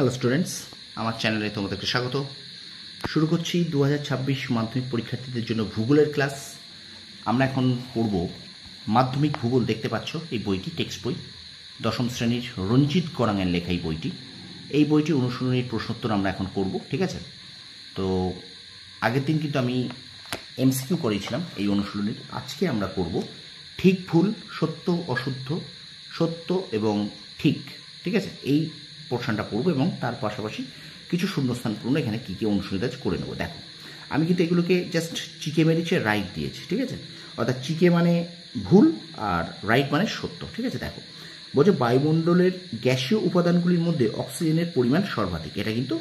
Hello students, আমার চ্যানেলে তোমাদেরকে স্বাগত। শুরু করছি 2026 মাধ্যমিক পরীক্ষার্থীদের জন্য ভূগোলের ক্লাস। আমরা এখন পড়ব মাধ্যমিক ভূগোল। দেখতে পাচ্ছ এই বইটি টেক্সট বই, দশম শ্রেণীর রঞ্জিত গড়াঙের লেখা এই বইটি। এই বইটি অনুশীলনীর প্রশ্নোত্তর আমরা এখন করব, ঠিক আছে? তো আগের দিন কিন্তু আমি এমসিকিউ করেছিলাম এই অনুশীলনীর। আজকে আমরা করব ঠিক ভুল, সত্য অশুদ্ধ, সত্য এবং ঠিক, ঠিক আছে? এই পোর্শনটা পড়বো এবং তার পাশাপাশি কিছু শূন্যস্থান পূর্ণ এখানে কী কী অনুশীলন করে নেবো। দেখো, আমি কিন্তু এগুলোকে জাস্ট চিকে মেরেছে, রাইট দিয়েছি, ঠিক আছে? অর্থাৎ চিকে মানে ভুল আর রাইট মানে সত্য, ঠিক আছে? দেখো, বলছে বায়ুমণ্ডলের গ্যাসীয় উপাদানগুলির মধ্যে অক্সিজেনের পরিমাণ সর্বাধিক, এটা কিন্তু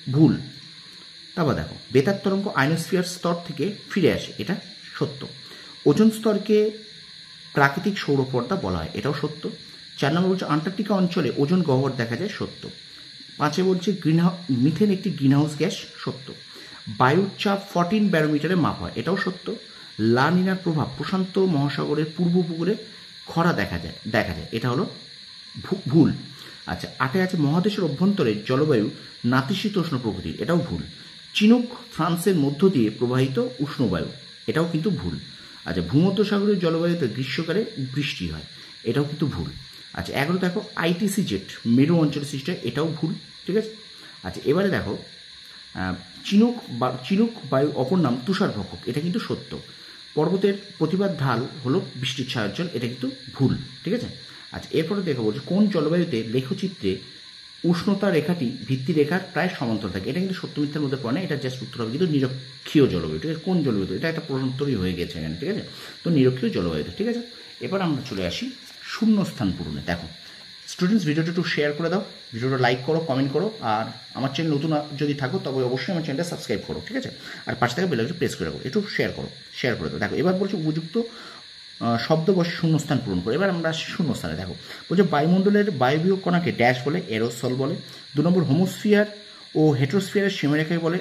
ভুল। তারপর দেখো, বেতার তরঙ্গ আয়নোস্ফিয়ার স্তর থেকে ফিরে আসে, এটা সত্য। ওজোন স্তরকে প্রাকৃতিক সৌরপর্দা বলা হয়, এটাও সত্য। 4 নম্বর বলছে আন্টার্কটিকা অঞ্চলে ওজোন গহ্বর দেখা যায়, সত্য। 5 বলছে মিথেন একটি গ্রিনহাউস গ্যাস, সত্য। বায়ুর চাপ 14 ব্যারোমিটারে মাপ হয়, এটাও সত্য। লা নিনার প্রভাব প্রশান্ত মহাসাগরের পূর্ব উপকূলে খরা দেখা যায়, এটা হলো ভুল। আচ্ছা, 8 আছে মহাদেশের অভ্যন্তরে জলবায়ু নাতিশীতোষ্ণ প্রকৃতির, এটাও ভুল। চিনুক ফ্রান্সের মধ্য দিয়ে প্রবাহিত উষ্ণবায়ু, এটাও কিন্তু ভুল। আচ্ছা, ভূমধ্যসাগরীয় জলবায়ুতে গ্রীষ্মকালে বৃষ্টি হয়, এটাও কিন্তু ভুল। আচ্ছা, 11 দেখো আইটিসি জেট মেরু অঞ্চলে সৃষ্টি হয়, এটাও ভুল, ঠিক আছে? আচ্ছা, এবারে দেখো চিনুক বায়ু অপর নাম তুষারভক্ষক, এটা কিন্তু সত্য। পর্বতের প্রতিবাদ ঢাল হলো বৃষ্টির ছায়াঞ্চল, এটা কিন্তু ভুল, ঠিক আছে? আচ্ছা, এরপরে দেখো বলছে কোন জলবায়ুতে লেখচিত্রে উষ্ণতা রেখাটি ভিত্তি রেখার প্রায় সমান্তরাল থাকে, এটা কিন্তু সত্য মিথ্যার মধ্যে পড়ে না, এটা জাস্ট উত্তর হবে কিন্তু নিরক্ষীয় জলবায়ু, ঠিক আছে? কোন জলবায়ুতে, এটা একটা প্রশ্নোত্তরই হয়ে গেছে এখানে, ঠিক আছে? তো নিরক্ষীয় জলবায়ুতে, ঠিক আছে? এবার আমরা চলে আসি শূন্যস্থান পূরণে। দেখো স্টুডেন্টস, ভিডিওটা একটু শেয়ার করে দাও, ভিডিওটা লাইক করো, কমেন্ট করো, আর আমার চ্যানেল নতুন যদি থাকো তবে অবশ্যই আমার চ্যানেলটা সাবস্ক্রাইব করো, ঠিক আছে? আর পাশে থেকে বেল আইকনটা প্রেস করে রাখো, একটু শেয়ার করে দাও। দেখো, এবার বলছে উপযুক্ত শব্দ বসে শূন্যস্থান পূরণ করে। এবার আমরা শূন্যস্থানে দেখো, বলছে বায়ুমণ্ডলের বায়বীয় কণাকে ড্যাশ বলে, এরোসল বলে। 2 নম্বর হোমোস্ফিয়ার ও হেট্রোস্ফিয়ারের সীমারেখাকে বলে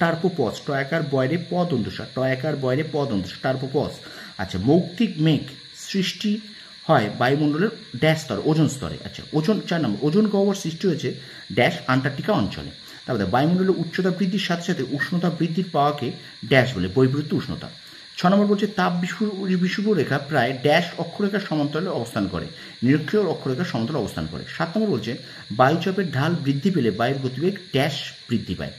টার্পোপজ, টয়াকার বয়রে পদ অন্তঃসার, টয়াকার বয়রে পদ অন্তঃসার, টার্পোপজ। আচ্ছা, মৌক্তিক মেঘ সৃষ্টি হয় বায়ুমণ্ডলের ড্যাশ স্তর, ওজোন স্তরে। আচ্ছা, ওজোন 4 নম্বর ওজোন গহ্বর সৃষ্টি হয়েছে ড্যাশ আন্টার্কটিকা অঞ্চলে। তারপরে বায়ুমণ্ডলের উচ্চতা বৃদ্ধির সাথে সাথে উষ্ণতা বৃদ্ধির পাওয়াকে ড্যাশ বলে, বৈপরীত্য উষ্ণতা। 6 নম্বর বলছে তাপ বিষুব রেখা প্রায় ড্যাশ অক্ষরেখার সমান্তরালে অবস্থান করে, নিরক্ষীয় অক্ষরেখার সমান্তরালে অবস্থান করে। 7 নম্বর বলছে বায়ুচাপের ঢাল বৃদ্ধি পেলে বায়ুর গতিবেগ ড্যাশ বৃদ্ধি পায়,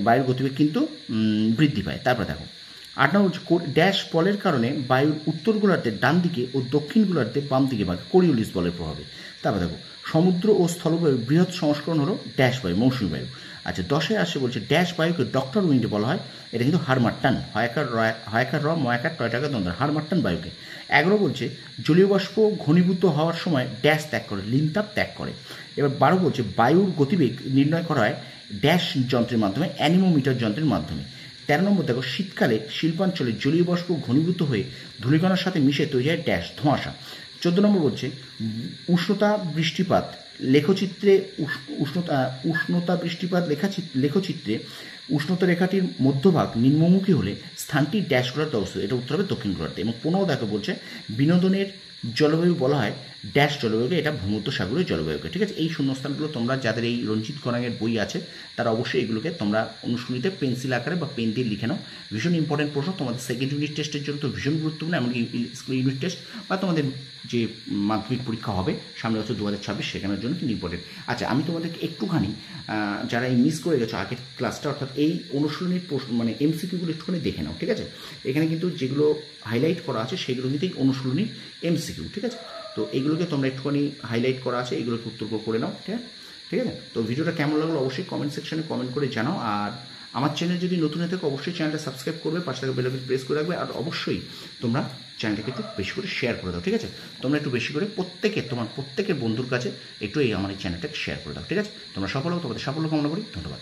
বায়ুর গতিবেগ কিন্তু বৃদ্ধি পায়। তারপর দেখো 8 নম্বর ড্যাশ বলের কারণে বায়ুর উত্তর গোলার্ধের ডান দিকে ও দক্ষিণ গোলার্ধের বাম দিকে ভাগে, কোরিওলিস বলের প্রভাবে। তারপর দেখো সমুদ্র ও স্থলবায়ুর বৃহৎ সংস্করণ হলো ড্যাশ বায়ু, মৌসুমী বায়ু। আচ্ছা, 10 আসে বলছে ড্যাশ বায়ুকে ডক্টর উইন্ড বলা হয়, এটা কিন্তু হারমাট্টান, হয়াকার র ময়াকার টয়টাকা দ্বন্দ্ব, হারমাট্টান বায়ুকে। 11 বলছে জলীয় বাষ্প ঘনীভূত হওয়ার সময় ড্যাশ ত্যাগ করে, লিনতাপ ত্যাগ করে। এবার 12 বলছে বায়ুর গতিবেগ নির্ণয় করা হয় ড্যাশ যন্ত্রের মাধ্যমে, অ্যানিমোমিটার যন্ত্রের মাধ্যমে। 13 নম্বর দেখো শীতকালে শিল্পাঞ্চলে জলীয় বাষ্প ঘনীভূত হয়ে ধূলিকণার সাথে মিশে তৈরি হয় ড্যাশ, ধোঁয়াশা। 14 নম্বর বলছে উষ্ণতা বৃষ্টিপাত লেখচিত্রে, উষ্ণতা বৃষ্টিপাত লেখচিত্রে উষ্ণতা রেখাটির মধ্যভাগ নিম্নমুখী হলে স্থানটি ড্যাশ গোলার্ধে অবস্থিত, এটা উত্তর হবে দক্ষিণ গোলার্ধে। এবং 15 দেখো বলছে বিনোদনের জলবায়ু বলা হয় ড্যাশ জলবায়ুকে, এটা ভূমধ্যসাগরীয় জলবায়ুকে, ঠিক আছে? এই শূন্যস্থানগুলো তোমরা যাদের এই রঞ্জিত গড়াঙের বই আছে তারা অবশ্যই এগুলোকে তোমরা অনুশীলনীতে পেন্সিল আকারে বা পেন দিয়ে লিখে নাও। ভীষণ ইম্পর্টেন্ট প্রশ্ন, তোমাদের সেকেন্ড ইউনিট টেস্টের জন্য তো ভীষণ গুরুত্বপূর্ণ, এমনকি স্কুল ইউনিট টেস্ট বা তোমাদের যে মাধ্যমিক পরীক্ষা হবে সামনে বছর 2026 সেখানের জন্য কিন্তু ইম্পর্টেন্ট। আচ্ছা, আমি তোমাদেরকে একটুখানি যারা এই মিস করে গেছো আগের ক্লাসটা, অর্থাৎ এই অনুশীলনীর মানে এমসিকিউগুলো একটুখানি দেখে নাও, ঠিক আছে? এখানে কিন্তু যেগুলো হাইলাইট করা আছে সেগুলো কিন্তু এই অনুশীলনীর এমসিকিউ, ঠিক আছে? তো এগুলোকে তোমরা একটুখানি হাইলাইট করা আছে, এগুলোকে উত্তর করে নাও, ঠিক আছে? ঠিক আছে, তো ভিডিওটা কেমন লাগলো অবশ্যই কমেন্ট সেকশনে কমেন্ট করে জানাও। আর আমার চ্যানেল যদি নতুন হয়ে থাকে অবশ্যই চ্যানেলটা সাবস্ক্রাইব করবে, পাশে থেকে বেল আইকন প্রেস করে রাখবে। আর অবশ্যই তোমরা চ্যানেলটাকে একটু বেশি করে শেয়ার করে দাও, ঠিক আছে? তোমরা একটু বেশি করে তোমার প্রত্যেকের বন্ধুর কাছে একটু আমার এই চ্যানেলটাকে শেয়ার করে দাও, ঠিক আছে? তোমরা সফল হও, তোমাদের সাফল্য কামনা করি, ধন্যবাদ।